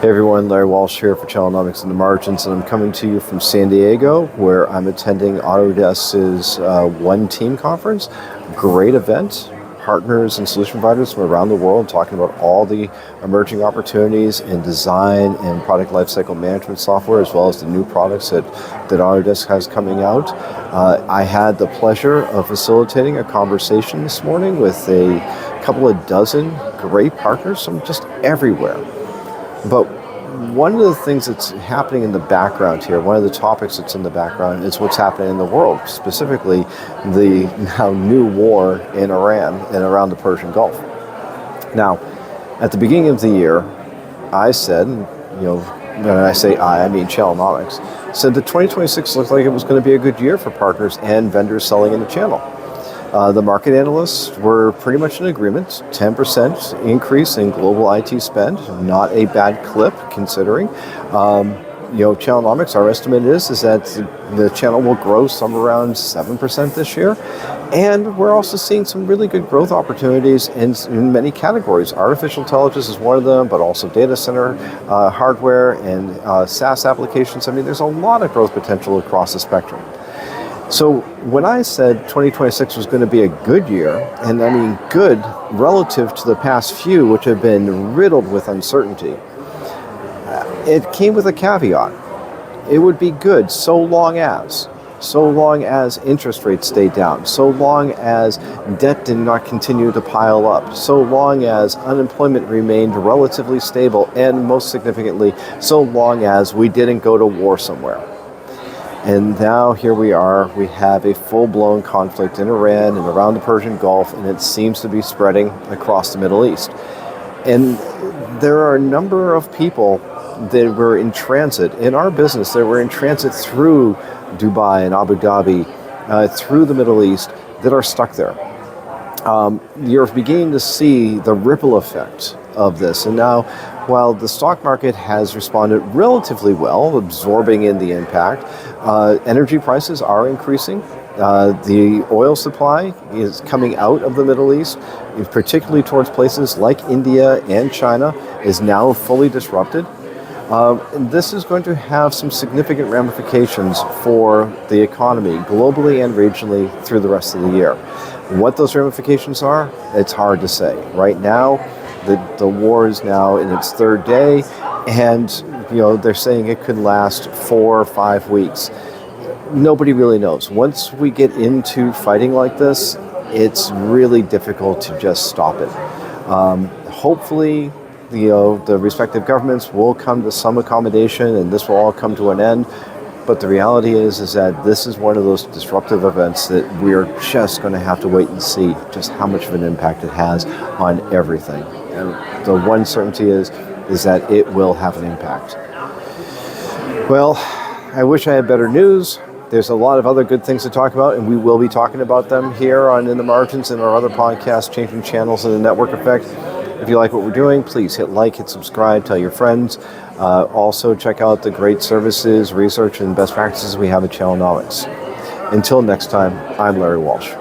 Hey everyone, Larry Walsh here for Channelnomics and the Margins, and I'm coming to you from San Diego, where I'm attending Autodesk's One Team Conference. Great event. Partners and solution providers from around the world talking about all the emerging opportunities in design and product lifecycle management software, as well as the new products that Autodesk has coming out. I had the pleasure of facilitating a conversation this morning with a couple of dozen great partners from just everywhere. But one of the things that's happening in the background here, one of the topics that's in the background is what's happening in the world, specifically the now new war in Iran and around the Persian Gulf. Now, at the beginning of the year, I said, when I say I mean Channelnomics, said that 2026 looked like it was going to be a good year for partners and vendors selling in the channel. The market analysts were pretty much in agreement. 10% increase in global IT spend, not a bad clip considering. Channelnomics, our estimate is that the channel will grow somewhere around 7% this year. And we're also seeing some really good growth opportunities in many categories. Artificial intelligence is one of them, but also data center hardware and SaaS applications. I mean, there's a lot of growth potential across the spectrum. So when I said 2026 was going to be a good year, and I mean good relative to the past few, which have been riddled with uncertainty, it came with a caveat. It would be good so long as interest rates stayed down, so long as debt did not continue to pile up, so long as unemployment remained relatively stable, and most significantly, so long as we didn't go to war somewhere. And now here we are, we have a full-blown conflict in Iran and around the Persian Gulf, and it seems to be spreading across the Middle East. And there are a number of people that were in transit in our business, that were in transit through Dubai and Abu Dhabi, through the Middle East, that are stuck there. You're beginning to see the ripple effect of this. And now, while the stock market has responded relatively well, absorbing in the impact, energy prices are increasing. The oil supply is coming out of the Middle East, particularly towards places like India and China, is now fully disrupted. And this is going to have some significant ramifications for the economy globally and regionally through the rest of the year. What those ramifications are, it's hard to say. Right now, the war is now in its third day, and they're saying it could last 4 or 5 weeks. Nobody really knows. Once we get into fighting like this, it's really difficult to just stop it. Hopefully, the respective governments will come to some accommodation, and this will all come to an end. But the reality is that this is one of those disruptive events that we're just going to have to wait and see just how much of an impact it has on everything. And the one certainty is that it will have an impact. Well, I wish I had better news. There's a lot of other good things to talk about, and we will be talking about them here on In the Margins and our other podcasts, Changing Channels and the Network Effect. If you like what we're doing, please hit like, hit subscribe, tell your friends. Also, check out the great services, research, and best practices we have at Channelnomics. Until next time, I'm Larry Walsh.